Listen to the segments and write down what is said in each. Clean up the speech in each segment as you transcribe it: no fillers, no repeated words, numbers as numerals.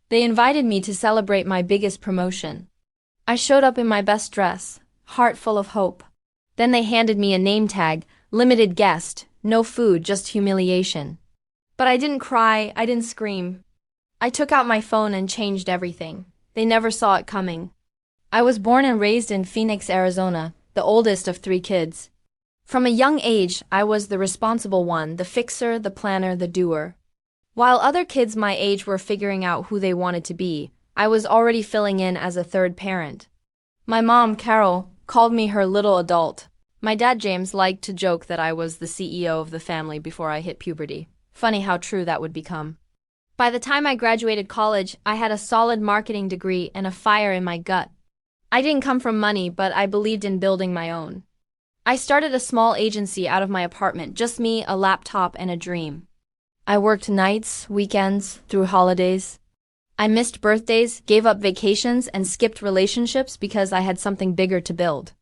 They invited me to celebrate my biggest promotion. I showed up in my best dress, heart full of hope. Then they handed me a name tag, limited guest, no food, just humiliation. But I didn't cry, I didn't scream. I took out my phone and changed everything. They never saw it coming. I was born and raised in Phoenix, Arizona, the oldest of 3 kids. From a young age, I was the responsible one, the fixer, the planner, the doer. While other kids my age were figuring out who they wanted to be, I was already filling in as a third parent. My mom, Carol, called me her little adult. My dad, James, liked to joke that I was the CEO of the family before I hit puberty. Funny how true that would become. By the time I graduated college, I had a solid marketing degree and a fire in my gut. I didn't come from money, but I believed in building my own. I started a small agency out of my apartment, just me, a laptop, and a dream. I worked nights, weekends, through holidays. I missed birthdays, gave up vacations, and skipped relationships because I had something bigger to build.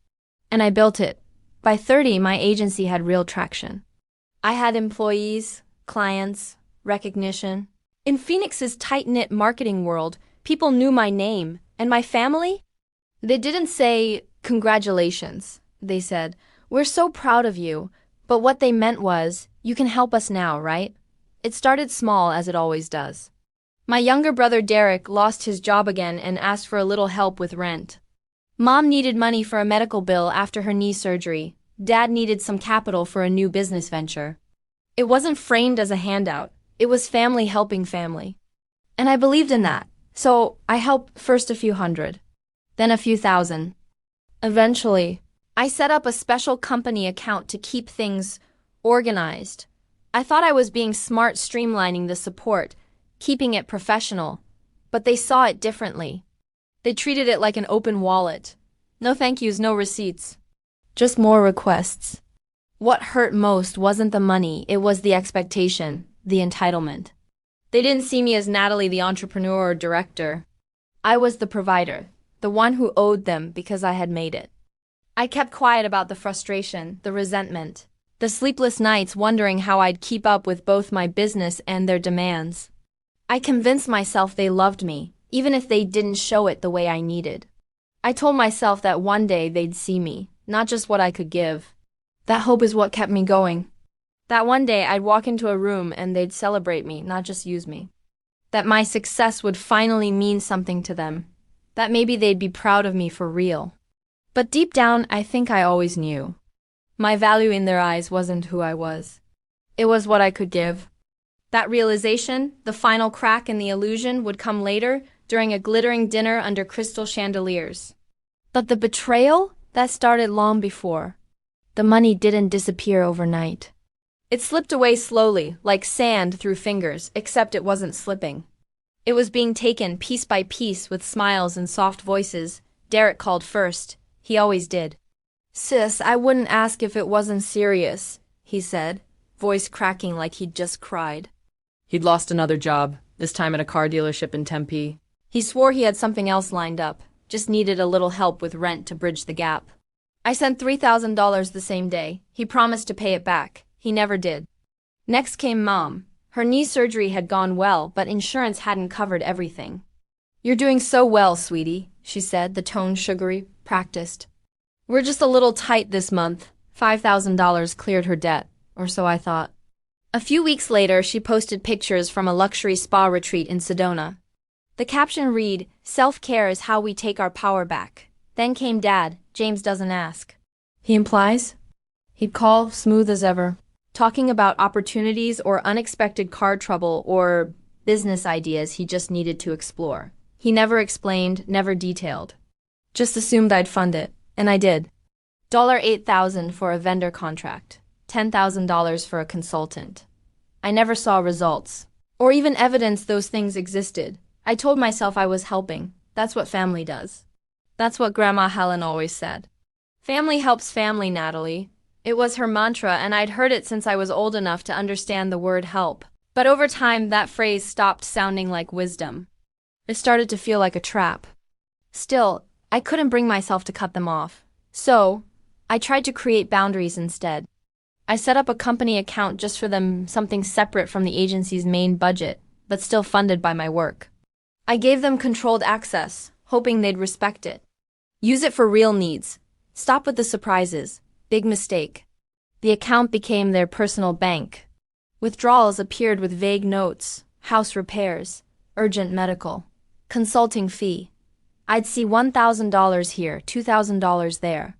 And I built it. By 30, my agency had real traction. I had employees, clients, recognition. In Phoenix's tight-knit marketing world, people knew my name. And my family? They didn't say, "Congratulations." They said, "We're so proud of you." But what they meant was, "You can help us now, right?" It started small, as it always does. My younger brother Derek lost his job again and asked for a little help with rent. Mom needed money for a medical bill after her knee surgery. Dad needed some capital for a new business venture. It wasn't framed as a handout. It was family helping family. And I believed in that. So I helped first a few hundred, then a few thousand. Eventually, I set up a special company account to keep things organized. I thought I was being smart, streamlining the support, keeping it professional, but they saw it differently. They treated it like an open wallet. No thank yous, no receipts. Just more requests. What hurt most wasn't the money, it was the expectation, the entitlement. They didn't see me as Natalie, the entrepreneur or director. I was the provider, the one who owed them because I had made it. I kept quiet about the frustration, the resentment, the sleepless nights wondering how I'd keep up with both my business and their demands. I convinced myself they loved me, even if they didn't show it the way I needed. I told myself that one day they'd see me, not just what I could give. That hope is what kept me going. That one day I'd walk into a room and they'd celebrate me, not just use me. That my success would finally mean something to them. That maybe they'd be proud of me for real. But deep down, I think I always knew. My value in their eyes wasn't who I was. It was what I could give. That realization, the final crack in the illusion, would come later, during a glittering dinner under crystal chandeliers. But the betrayal? That started long before. The money didn't disappear overnight. It slipped away slowly, like sand through fingers, except it wasn't slipping. It was being taken piece by piece with smiles and soft voices. Derek called first. He always did. "Sis, I wouldn't ask if it wasn't serious," he said, voice cracking like he'd just cried. He'd lost another job, this time at a car dealership in Tempe. He swore he had something else lined up, just needed a little help with rent to bridge the gap. I sent $3,000 the same day. He promised to pay it back. He never did. Next came Mom. Her knee surgery had gone well, but insurance hadn't covered everything. "You're doing so well, sweetie," she said, the tone sugary, practiced. "We're just a little tight this month." $5,000 cleared her debt, or so I thought. A few weeks later, she posted pictures from a luxury spa retreat in Sedona. The caption read, "Self-care is how we take our power back." Then came Dad. James doesn't ask. He implies? He'd call, smooth as ever, talking about opportunities or unexpected car trouble or business ideas he just needed to explore. He never explained, never detailed. Just assumed I'd fund it, and I did. $8,000 for a vendor contract, $10,000 for a consultant. I never saw results, or even evidence those things existed. I told myself I was helping. That's what family does. That's what Grandma Helen always said. Family helps family, Natalie. It was her mantra, and I'd heard it since I was old enough to understand the word help. But over time, that phrase stopped sounding like wisdom. It started to feel like a trap. Still, I couldn't bring myself to cut them off. So, I tried to create boundaries instead. I set up a company account just for them, something separate from the agency's main budget, but still funded by my work. I gave them controlled access, hoping they'd respect it. Use it for real needs. Stop with the surprises. Big mistake. The account became their personal bank. Withdrawals appeared with vague notes: house repairs, urgent medical, consulting fee. I'd see $1,000 here, $2,000 there.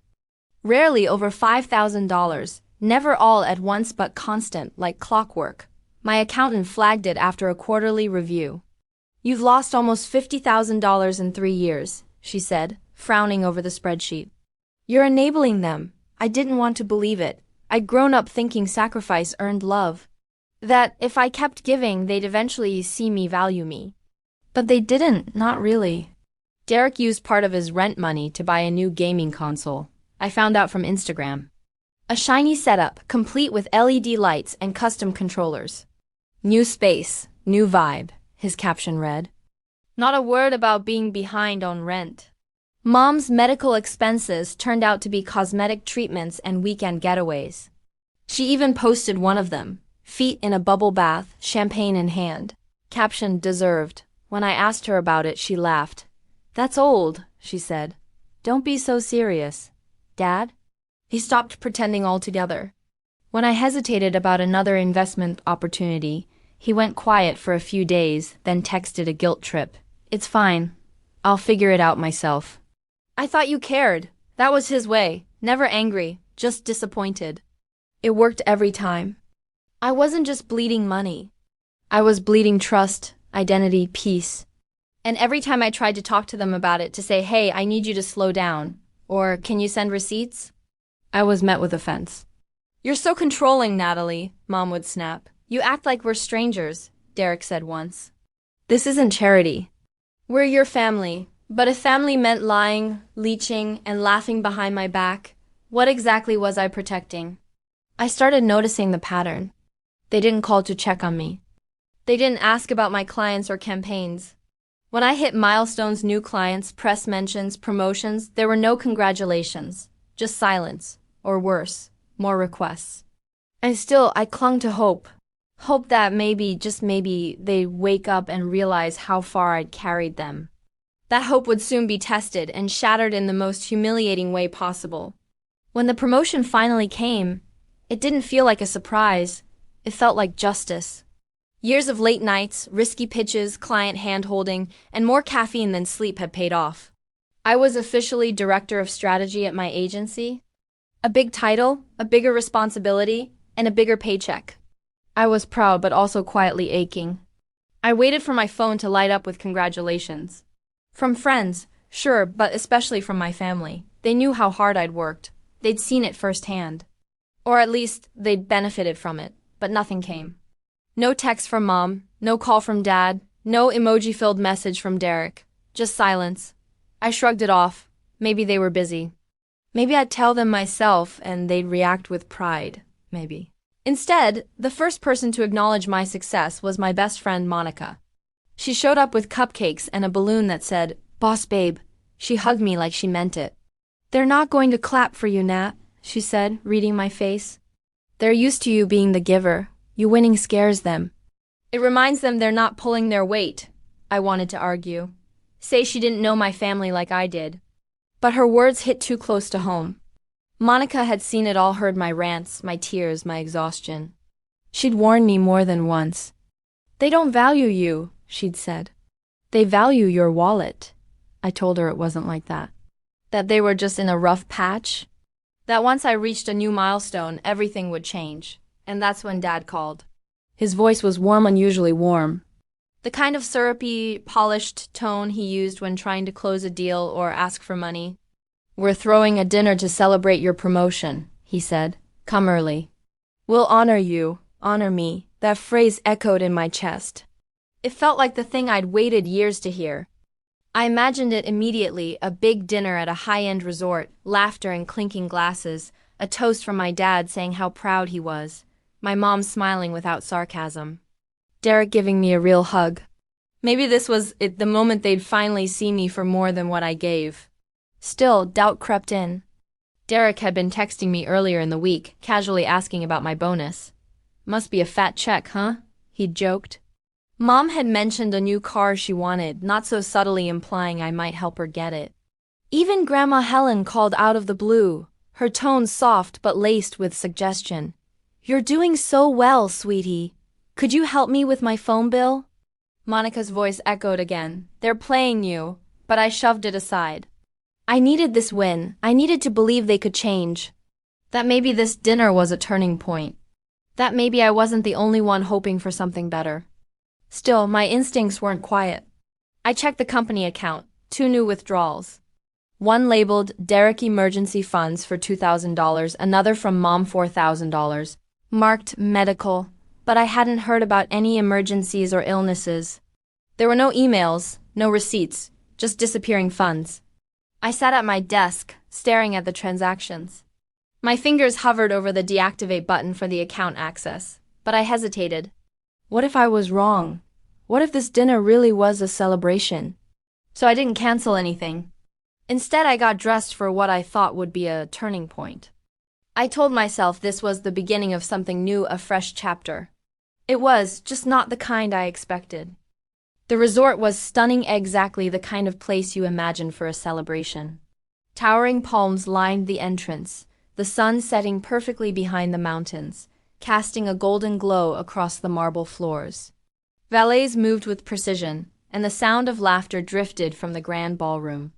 Rarely over $5,000, never all at once but constant, like clockwork. My accountant flagged it after a quarterly review. "You've lost almost $50,000 in 3 years," she said, frowning over the spreadsheet. "You're enabling them." I didn't want to believe it. I'd grown up thinking sacrifice earned love. That if I kept giving, they'd eventually see me value me. But they didn't, not really. Derek used part of his rent money to buy a new gaming console. I found out from Instagram. A shiny setup, complete with LED lights and custom controllers. "New space, new vibe," his caption read. Not a word about being behind on rent. Mom's medical expenses turned out to be cosmetic treatments and weekend getaways. She even posted one of them, feet in a bubble bath, champagne in hand. Caption deserved. When I asked her about it, she laughed. "That's old," she said. "Don't be so serious." "Dad?" He stopped pretending altogether. When I hesitated about another investment opportunity, he went quiet for a few days, then texted a guilt trip. "It's fine. I'll figure it out myself." I thought you cared. That was his way. Never angry, just disappointed. It worked every time. I wasn't just bleeding money. I was bleeding trust, identity, peace. And every time I tried to talk to them about it, to say, "Hey, I need you to slow down," or "Can you send receipts?" I was met with offense. "You're so controlling, Natalie," Mom would snap. "You act like we're strangers," Derek said once. "This isn't charity. We're your family." But if family meant lying, leeching, and laughing behind my back, what exactly was I protecting? I started noticing the pattern. They didn't call to check on me. They didn't ask about my clients or campaigns. When I hit milestones, new clients, press mentions, promotions, there were no congratulations, just silence, or worse, more requests. And still, I clung to hope. Hope that maybe, just maybe, they'd wake up and realize how far I'd carried them. That hope would soon be tested and shattered in the most humiliating way possible. When the promotion finally came, it didn't feel like a surprise. It felt like justice. Years of late nights, risky pitches, client hand-holding, and more caffeine than sleep had paid off. I was officially director of strategy at my agency. A big title, a bigger responsibility, and a bigger paycheck. I was proud but also quietly aching. I waited for my phone to light up with congratulations. From friends, sure, but especially from my family. They knew how hard I'd worked. They'd seen it firsthand. Or at least, they'd benefited from it, but nothing came. No text from Mom, no call from Dad, no emoji-filled message from Derek. Just silence. I shrugged it off. Maybe they were busy. Maybe I'd tell them myself and they'd react with pride, maybe. Instead, the first person to acknowledge my success was my best friend, Monica. She showed up with cupcakes and a balloon that said, "Boss Babe." She hugged me like she meant it. "They're not going to clap for you, Nat," she said, reading my face. "They're used to you being the giver. You winning scares them. It reminds them they're not pulling their weight," I wanted to argue. Say she didn't know my family like I did. But her words hit too close to home. Monica had seen it all, heard my rants, my tears, my exhaustion. She'd warned me more than once. "They don't value you," she'd said. "They value your wallet." I told her it wasn't like that. That they were just in a rough patch. That once I reached a new milestone, everything would change. And that's when Dad called. His voice was warm, unusually warm. The kind of syrupy, polished tone he used when trying to close a deal or ask for money. "We're throwing a dinner to celebrate your promotion," he said. "Come early. We'll honor you, honor me." That phrase echoed in my chest. It felt like the thing I'd waited years to hear. I imagined it immediately, a big dinner at a high-end resort, laughter and clinking glasses, a toast from my dad saying how proud he was, my mom smiling without sarcasm, Derek giving me a real hug. Maybe this was it, the moment they'd finally see me for more than what I gave. Still, doubt crept in. Derek had been texting me earlier in the week, casually asking about my bonus. "Must be a fat check, huh?" he'd joked. Mom had mentioned a new car she wanted, not so subtly implying I might help her get it. Even Grandma Helen called out of the blue, her tone soft but laced with suggestion. "You're doing so well, sweetie. Could you help me with my phone bill?" Monica's voice echoed again. "They're playing you," but I shoved it aside. I needed this win. I needed to believe they could change. That maybe this dinner was a turning point. That maybe I wasn't the only one hoping for something better. Still, my instincts weren't quiet. I checked the company account, 2 new withdrawals. One labeled Derek Emergency Funds for $2,000, another from Mom $4,000, marked medical, but I hadn't heard about any emergencies or illnesses. There were no emails, no receipts, just disappearing funds. I sat at my desk, staring at the transactions. My fingers hovered over the deactivate button for the account access, but I hesitated. What if I was wrong? What if this dinner really was a celebration? So I didn't cancel anything. Instead, I got dressed for what I thought would be a turning point. I told myself this was the beginning of something new, a fresh chapter. It was, just not the kind I expected. The resort was stunning, exactly the kind of place you imagine for a celebration. Towering palms lined the entrance, the sun setting perfectly behind the mountains, casting a golden glow across the marble floors. Valets moved with precision, and the sound of laughter drifted from the grand ballroom.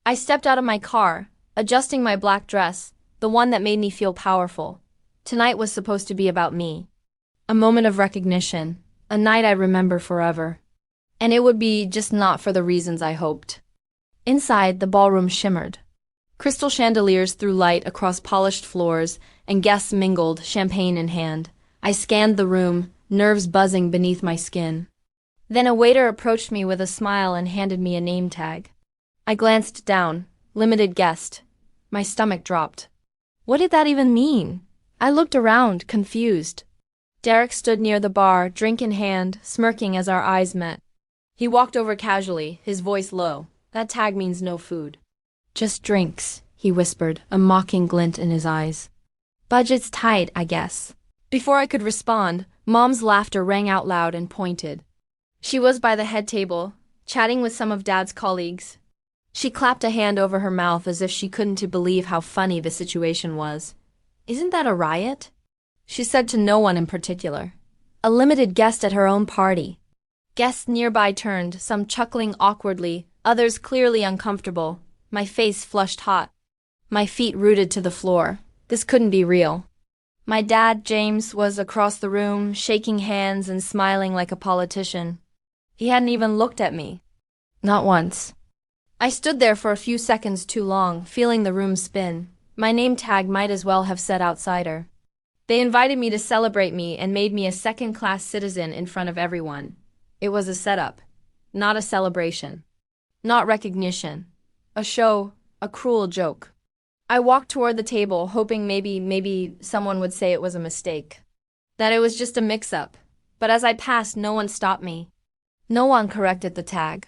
I stepped out of my car, adjusting my black dress, the one that made me feel powerful. Tonight was supposed to be about me. A moment of recognition, a night I remember forever. And it would be just not for the reasons I hoped. Inside, the ballroom shimmered. Crystal chandeliers threw light across polished floors, and guests mingled, champagne in hand. I scanned the room, nerves buzzing beneath my skin. Then a waiter approached me with a smile and handed me a name tag. I glanced down. Limited guest. My stomach dropped. What did that even mean? I looked around, confused. Derek stood near the bar, drink in hand, smirking as our eyes met. He walked over casually, his voice low. "That tag means no food." "Just drinks," he whispered, a mocking glint in his eyes. "Budget's tight, I guess." Before I could respond, Mom's laughter rang out loud and pointed. She was by the head table, chatting with some of Dad's colleagues. She clapped a hand over her mouth as if she couldn't believe how funny the situation was. "Isn't that a riot?" She said to no one in particular. A limited guest at her own party. Guests nearby turned, some chuckling awkwardly, others clearly uncomfortable. My face flushed hot. My feet rooted to the floor. This couldn't be real. My dad, James, was across the room, shaking hands and smiling like a politician. He hadn't even looked at me. Not once. I stood there for a few seconds too long, feeling the room spin. My name tag might as well have said outsider. They invited me to celebrate me and made me a second-class citizen in front of everyone. It was a setup, not a celebration. Not recognition. A show, a cruel joke. I walked toward the table, hoping maybe someone would say it was a mistake. That it was just a mix-up. But as I passed, no one stopped me. No one corrected the tag.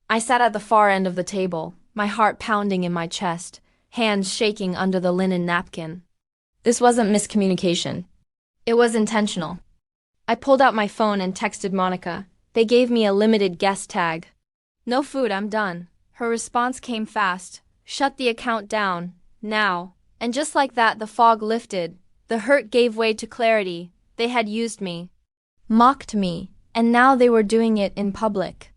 I sat at the far end of the table, my heart pounding in my chest, hands shaking under the linen napkin. This wasn't miscommunication. It was intentional. I pulled out my phone and texted Monica. They gave me a limited guest tag. "No food, I'm done." Her response came fast. "Shut the account down. Now." And just like that, the fog lifted. The hurt gave way to clarity. They had used me. Mocked me. And now they were doing it in public.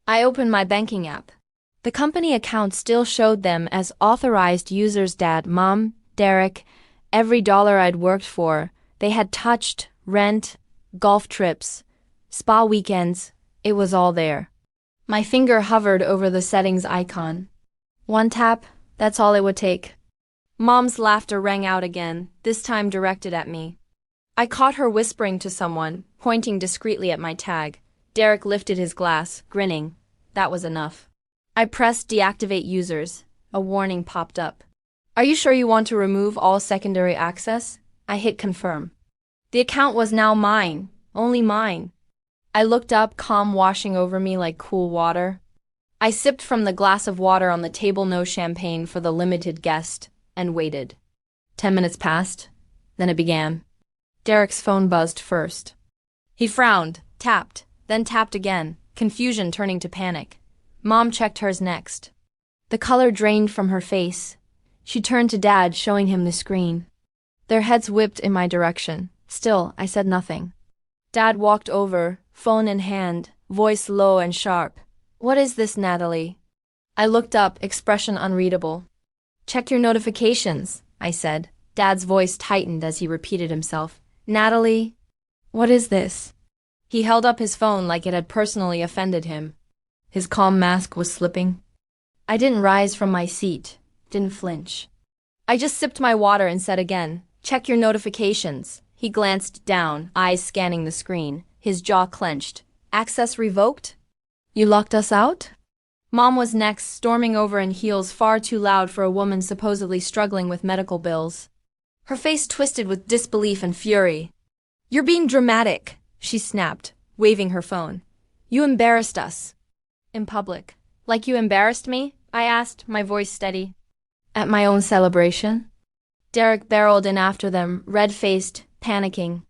I opened my banking app. The company account still showed them as authorized users. Dad, Mom, Derek, every dollar I'd worked for, they had touched, rent, golf trips, spa weekends, it was all there. My finger hovered over the settings icon. One tap, that's all it would take. Mom's laughter rang out again, this time directed at me. I caught her whispering to someone, pointing discreetly at my tag. Derek lifted his glass, grinning. That was enough. I pressed deactivate users. A warning popped up. "Are you sure you want to remove all secondary access?" I hit confirm. The account was now mine, only mine. I looked up, calm washing over me like cool water. I sipped from the glass of water on the table, no champagne for the limited guest, and waited. 10 minutes passed, then it began. Derek's phone buzzed first. He frowned, tapped, then tapped again, confusion turning to panic. Mom checked hers next. The color drained from her face. She turned to Dad, showing him the screen. Their heads whipped in my direction. Still, I said nothing. Dad walked over, phone in hand, voice low and sharp. "What is this, Natalie?" I looked up, expression unreadable. "Check your notifications," I said. Dad's voice tightened as he repeated himself. "Natalie, what is this?" He held up his phone like it had personally offended him. His calm mask was slipping. I didn't rise from my seat, didn't flinch. I just sipped my water and said again, "Check your notifications." He glanced down, eyes scanning the screen, his jaw clenched. "Access revoked? You locked us out?" Mom was next, storming over in heels far too loud for a woman supposedly struggling with medical bills. Her face twisted with disbelief and fury. "You're being dramatic," she snapped, waving her phone. "You embarrassed us." In public. "Like you embarrassed me?" I asked, my voice steady. "At my own celebration?" Derek barreled in after them, red-faced, panicking.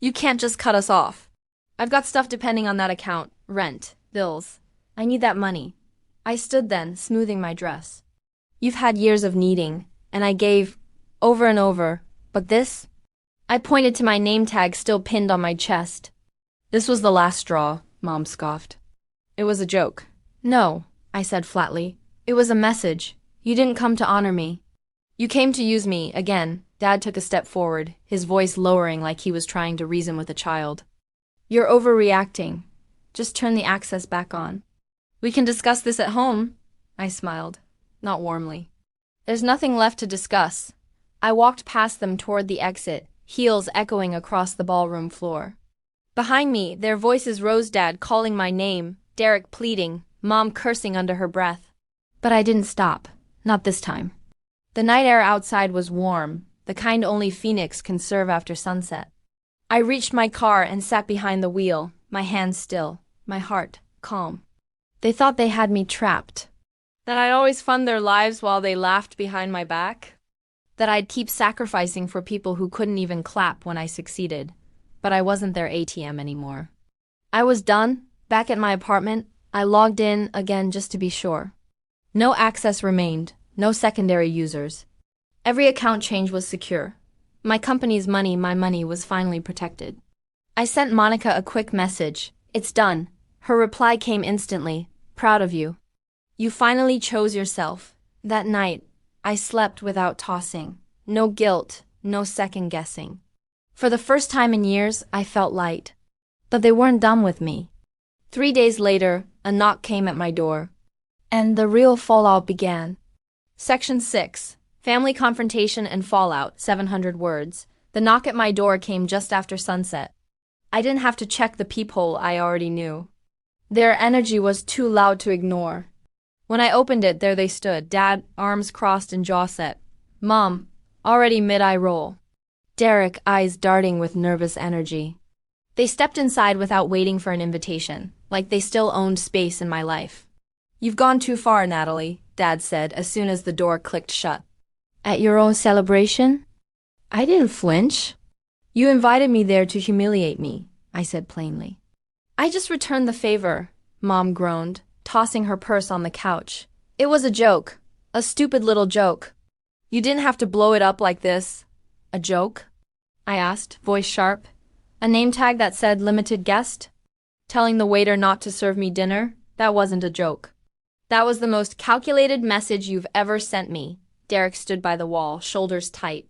"You can't just cut us off. I've got stuff depending on that account. Rent, bills. I need that money." I stood then, smoothing my dress. "You've had years of needing, and I gave, over and over, but this?" I pointed to my name tag still pinned on my chest. "This was the last straw," Mom scoffed. "It was a joke." "No," I said flatly. "It was a message. You didn't come to honor me. You came to use me, again." Dad took a step forward, his voice lowering like he was trying to reason with a child. "You're overreacting. Just turn the access back on." "We can discuss this at home," I smiled, not warmly. "There's nothing left to discuss." I walked past them toward the exit, heels echoing across the ballroom floor. Behind me, their voices rose, Dad calling my name, Derek pleading, Mom cursing under her breath. But I didn't stop, not this time. The night air outside was warm, the kind only Phoenix can serve after sunset. I reached my car and sat behind the wheel, my hands still, my heart calm. They thought they had me trapped. That I'd always fund their lives while they laughed behind my back. That I'd keep sacrificing for people who couldn't even clap when I succeeded. But I wasn't their ATM anymore. I was done, back at my apartment. I logged in again just to be sure. No access remained, no secondary users. Every account change was secure. My company's money, my money, was finally protected. I sent Monica a quick message. "It's done." Her reply came instantly. "Proud of you. You finally chose yourself." That night, I slept without tossing. No guilt, no second guessing. For the first time in years, I felt light. But they weren't done with me. 3 days later, a knock came at my door. And the real fallout began. Section 6. Family confrontation and fallout, 700 words. The knock at my door came just after sunset. I didn't have to check the peephole, I already knew. Their energy was too loud to ignore. When I opened it, there they stood, Dad, arms crossed and jaw set. Mom, already mid-eye roll. Derek, eyes darting with nervous energy. They stepped inside without waiting for an invitation, like they still owned space in my life. "You've gone too far, Natalie," Dad said as soon as the door clicked shut. "At your own celebration?" I didn't flinch. "You invited me there to humiliate me," I said plainly. "I just returned the favor," Mom groaned, tossing her purse on the couch. "It was a joke. A stupid little joke." "You didn't have to blow it up like this." "A joke?" I asked, voice sharp. "A name tag that said limited guest? Telling the waiter not to serve me dinner? That wasn't a joke." "That was the most calculated message you've ever sent me." Derek stood by the wall, shoulders tight.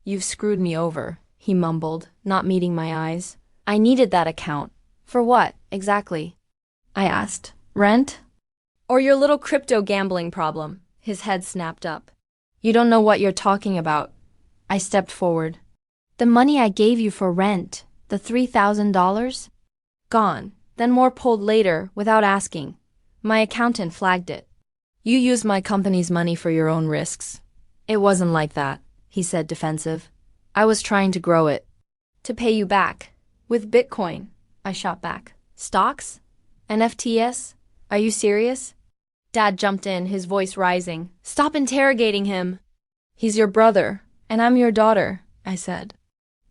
"You've screwed me over," he mumbled, not meeting my eyes. "I needed that account." "For what, exactly?" I asked. "Rent? Or your little crypto gambling problem?" His head snapped up. "You don't know what you're talking about." I stepped forward. "The money I gave you for rent, the $3,000? Gone, then more pulled later, without asking. My accountant flagged it." "You used my company's money for your own risks." "It wasn't like that," he said, defensive. "I was trying to grow it." "To pay you back. With Bitcoin," I shot back. "Stocks? NFTs? Are you serious?" Dad jumped in, his voice rising. "Stop interrogating him." "He's your brother, and I'm your daughter," I said.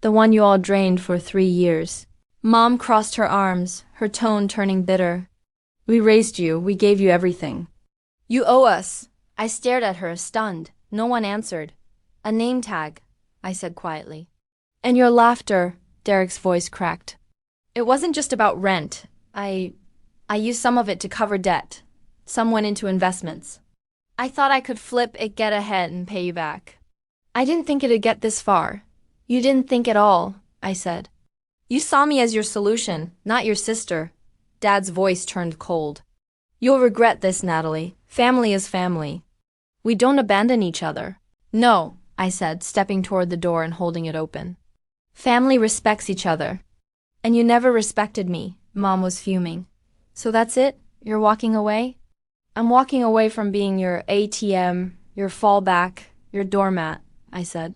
"The one you all drained for 3 years. Mom crossed her arms, her tone turning bitter. We raised you, we gave you everything. You owe us. I stared at her, stunned. No one answered. A name tag, I said quietly. And your laughter, Derek's voice cracked. It wasn't just about rent. I used some of it to cover debt. Some went into investments. I thought I could flip it, get ahead, and pay you back. I didn't think it'd get this far. You didn't think at all, I said. You saw me as your solution, not your sister. Dad's voice turned cold. You'll regret this, Natalie. Family is family. We don't abandon each other. No, I said, stepping toward the door and holding it open. Family respects each other. And you never respected me, Mom was fuming. So that's it? You're walking away? I'm walking away from being your ATM, your fallback, your doormat, I said.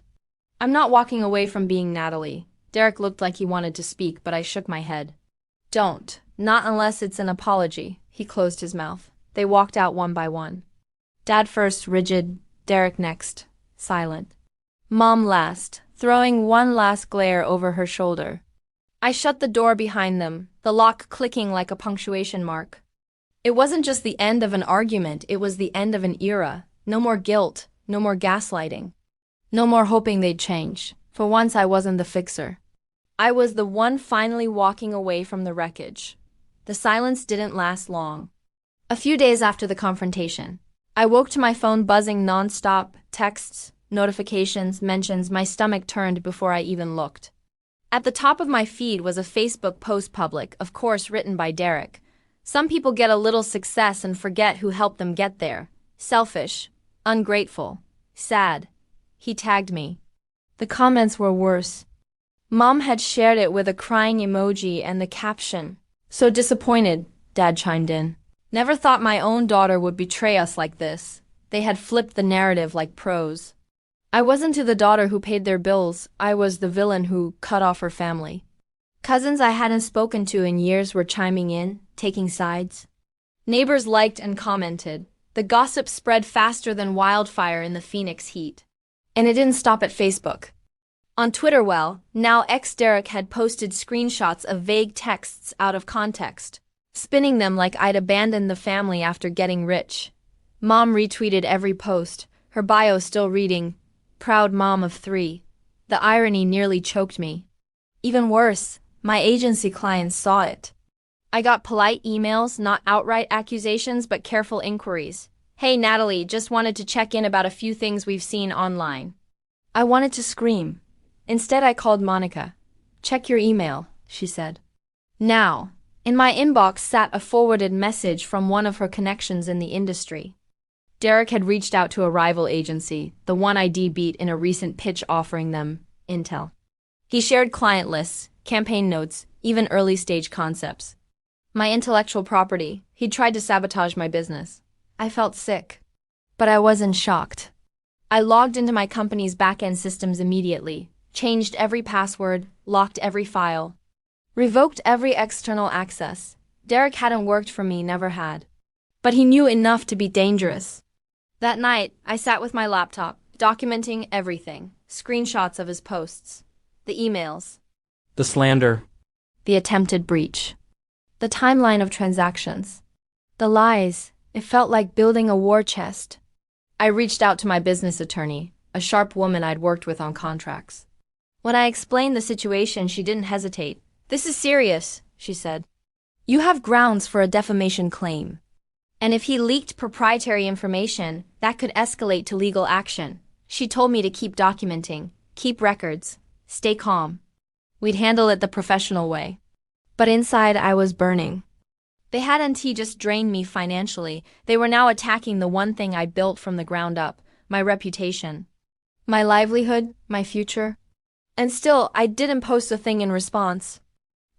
I'm not walking away from being Natalie. Derek looked like he wanted to speak, but I shook my head. Don't. Not unless it's an apology. He closed his mouth. They walked out one by one. Dad first, rigid. Derek next, silent. Mom last, throwing one last glare over her shoulder. I shut the door behind them, the lock clicking like a punctuation mark. It wasn't just the end of an argument, it was the end of an era. No more guilt, no more gaslighting. No more hoping they'd change. For once I wasn't the fixer. I was the one finally walking away from the wreckage. The silence didn't last long. A few days after the confrontation, I woke to my phone buzzing non-stop, texts, notifications, mentions. My stomach turned before I even looked. At the top of my feed was a Facebook post, public, of course written by Derek. Some people get a little success and forget who helped them get there. Selfish, ungrateful, sad. He tagged me. The comments were worse. Mom had shared it with a crying emoji and the caption, "So disappointed," Dad chimed in. Never thought my own daughter would betray us like this. They had flipped the narrative like pros. I wasn't the daughter who paid their bills, I was the villain who cut off her family. Cousins I hadn't spoken to in years were chiming in, taking sides. Neighbors liked and commented. The gossip spread faster than wildfire in the Phoenix heat. And it didn't stop at Facebook. On Twitter, now ex-Derek had posted screenshots of vague texts out of context, spinning them like I'd abandoned the family after getting rich. Mom retweeted every post, her bio still reading, "Proud mom of 3. The irony nearly choked me. Even worse, my agency clients saw it. I got polite emails, not outright accusations, but careful inquiries. "Hey Natalie, just wanted to check in about a few things we've seen online." I wanted to scream. Instead I called Monica. "Check your email," she said. Now, in my inbox sat a forwarded message from one of her connections in the industry. Derek had reached out to a rival agency, the one ID beat in a recent pitch offering them intel. He shared client lists, campaign notes, even early-stage concepts. My intellectual property, he'd tried to sabotage my business. I felt sick. But I wasn't shocked. I logged into my company's back-end systems immediately, changed every password, locked every file, revoked every external access. Derek hadn't worked for me, never had. But he knew enough to be dangerous. That night, I sat with my laptop, documenting everything. Screenshots of his posts, the emails, The slander. the attempted breach, the timeline of transactions, the lies. It felt like building a war chest. I reached out to my business attorney, a sharp woman I'd worked with on contracts. When I explained the situation, she didn't hesitate. "This is serious," she said. "You have grounds for a defamation claim. And if he leaked proprietary information, that could escalate to legal action." She told me to keep documenting, keep records, stay calm. We'd handle it the professional way. But inside I was burning. They hadn't just drained me financially, they were now attacking the one thing I built from the ground up, my reputation, my livelihood, my future. And still, I didn't post a thing in response.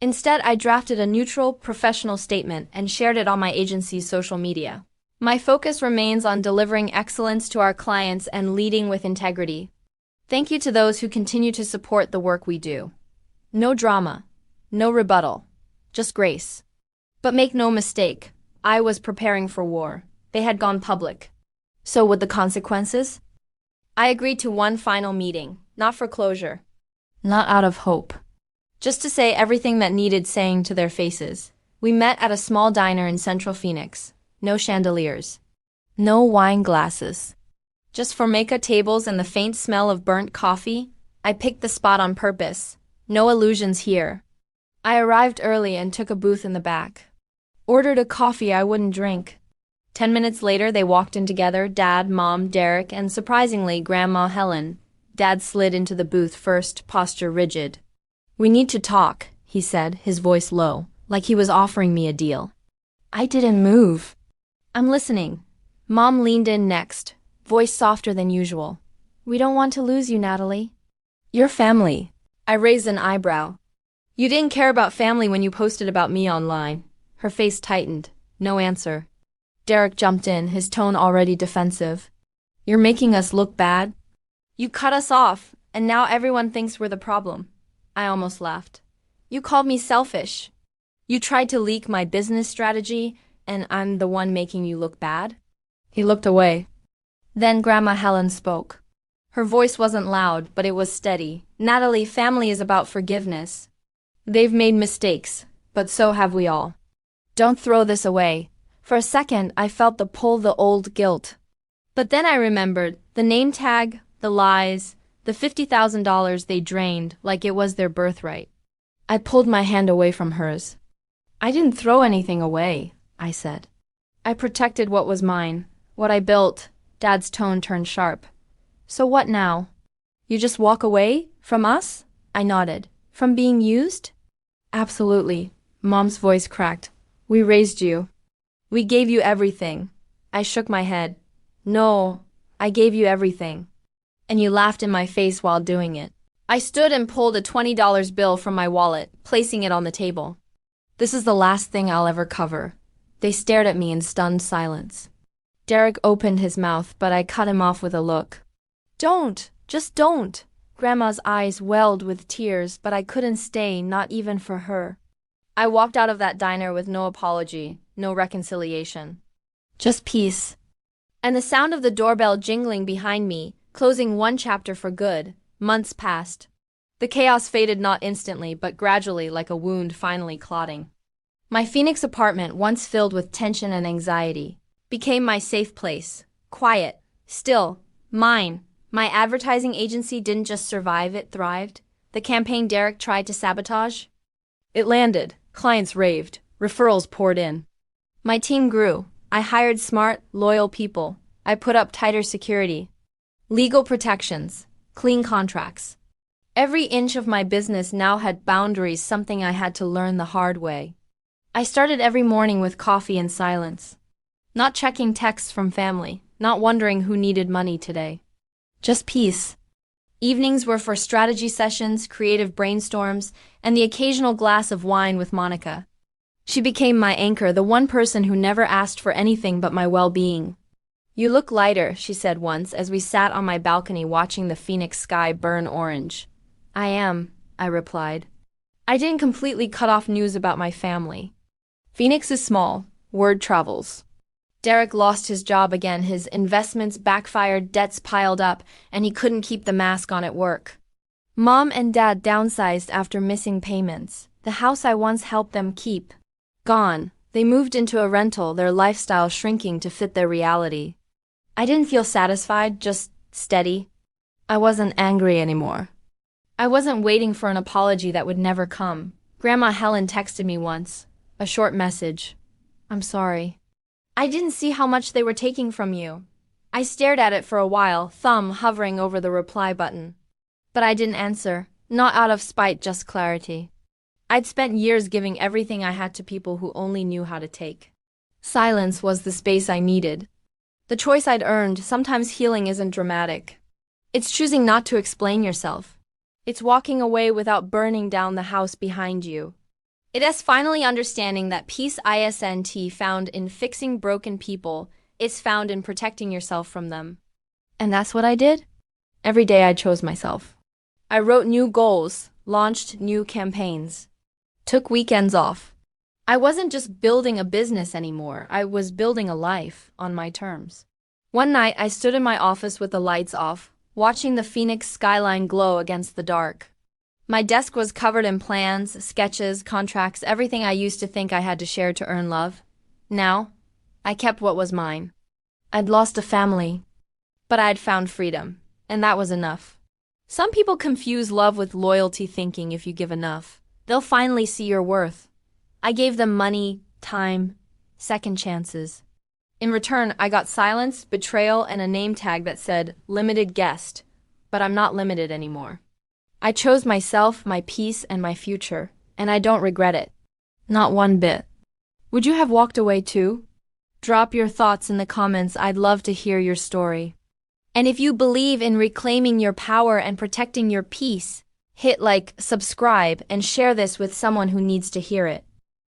Instead, I drafted a neutral, professional statement and shared it on my agency's social media. My focus remains on delivering excellence to our clients and leading with integrity. Thank you to those who continue to support the work we do. No drama, no rebuttal, just grace. But make no mistake, I was preparing for war. They had gone public. So would the consequences? I agreed to one final meeting, not for closure, not out of hope, just to say everything that needed saying to their faces. We met at a small diner in Central Phoenix. No chandeliers. No wine glasses. Just Formica tables and the faint smell of burnt coffee. I picked the spot on purpose. No illusions here. I arrived early and took a booth in the back. Ordered a coffee I wouldn't drink. 10 minutes later, they walked in together, Dad, Mom, Derek, and surprisingly, Grandma Helen. Dad slid into the booth first, posture rigid. "We need to talk," he said, his voice low, like he was offering me a deal. I didn't move. "I'm listening." Mom leaned in next, voice softer than usual. "We don't want to lose you, Natalie." "Your family." I raised an eyebrow. "You didn't care about family when you posted about me online." Her face tightened. No answer. Derek jumped in, his tone already defensive. "You're making us look bad. You cut us off, and now everyone thinks we're the problem." I almost laughed. "You called me selfish. You tried to leak my business strategy, and I'm the one making you look bad?" He looked away. Then Grandma Helen spoke. Her voice wasn't loud, but it was steady. "Natalie, family is about forgiveness. They've made mistakes, but so have we all. Don't throw this away." For a second, I felt the pull, the old guilt. But then I remembered the name tag, the lies, the $50,000 they drained like it was their birthright. I pulled my hand away from hers. "I didn't throw anything away," I said. "I protected what was mine, what I built." Dad's tone turned sharp. "So what now? You just walk away? From us?" I nodded. "From being used?" "Absolutely." Mom's voice cracked. "We raised you. We gave you everything." I shook my head. "No, I gave you everything. And you laughed in my face while doing it." I stood and pulled a $20 bill from my wallet, placing it on the table. "This is the last thing I'll ever cover." They stared at me in stunned silence. Derek opened his mouth, but I cut him off with a look. "Don't! Just don't!" Grandma's eyes welled with tears, but I couldn't stay, not even for her. I walked out of that diner with no apology, no reconciliation. Just peace. And the sound of the doorbell jingling behind me, closing one chapter for good. Months passed. The chaos faded not instantly, but gradually, like a wound finally clotting. My Phoenix apartment, once filled with tension and anxiety, became my safe place. Quiet. Still. Mine. My advertising agency didn't just survive, it thrived. The campaign Derek tried to sabotage? It landed. Clients raved. Referrals poured in. My team grew. I hired smart, loyal people. I put up tighter security. Legal protections. Clean contracts. Every inch of my business now had boundaries, something I had to learn the hard way. I started every morning with coffee and silence. Not checking texts from family. Not wondering who needed money today. Just peace. Evenings were for strategy sessions, creative brainstorms, and the occasional glass of wine with Monica. She became my anchor, the one person who never asked for anything but my well-being. "You look lighter," she said once as we sat on my balcony watching the Phoenix sky burn orange. "I am," I replied. I didn't completely cut off news about my family. Phoenix is small. Word travels. Derek lost his job again, his investments backfired, debts piled up, and he couldn't keep the mask on at work. Mom and Dad downsized after missing payments. The house I once helped them keep. Gone. They moved into a rental, their lifestyle shrinking to fit their reality. I didn't feel satisfied, just steady. I wasn't angry anymore. I wasn't waiting for an apology that would never come. Grandma Helen texted me once. A short message. "I'm sorry. I didn't see how much they were taking from you." I stared at it for a while, thumb hovering over the reply button. But I didn't answer, not out of spite, just clarity. I'd spent years giving everything I had to people who only knew how to take. Silence was the space I needed. The choice I'd earned. Sometimes healing isn't dramatic. It's choosing not to explain yourself. It's walking away without burning down the house behind you. It is finally understanding that peace isn't found in fixing broken people, it's found in protecting yourself from them. And that's what I did. Every day I chose myself. I wrote new goals, launched new campaigns, took weekends off. I wasn't just building a business anymore, I was building a life on my terms. One night I stood in my office with the lights off, watching the Phoenix skyline glow against the dark. My desk was covered in plans, sketches, contracts, everything I used to think I had to share to earn love. Now, I kept what was mine. I'd lost a family, but I'd found freedom, and that was enough. Some people confuse love with loyalty, thinking if you give enough, they'll finally see your worth. I gave them money, time, second chances. In return, I got silence, betrayal, and a name tag that said, limited guest. But I'm not limited anymore. I chose myself, my peace, and my future, and I don't regret it. Not one bit. Would you have walked away too? Drop your thoughts in the comments. I'd love to hear your story. And if you believe in reclaiming your power and protecting your peace, hit like, subscribe, and share this with someone who needs to hear it.